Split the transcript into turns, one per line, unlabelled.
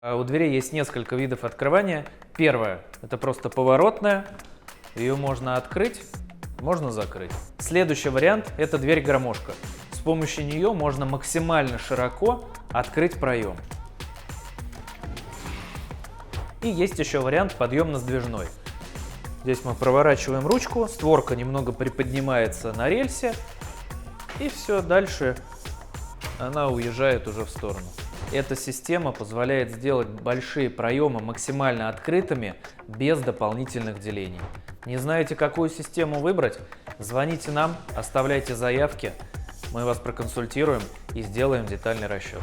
У двери есть несколько видов открывания. Первое – это просто поворотная. Ее можно открыть, можно закрыть. Следующий вариант – это дверь-гармошка. С помощью нее можно максимально широко открыть проем. И есть еще вариант подъемно-сдвижной. Здесь мы проворачиваем ручку, створка немного приподнимается на рельсе, и все, дальше она уезжает уже в сторону. Эта система позволяет сделать большие проемы максимально открытыми, без дополнительных делений. Не знаете, какую систему выбрать? Звоните нам, оставляйте заявки, мы вас проконсультируем и сделаем детальный расчет.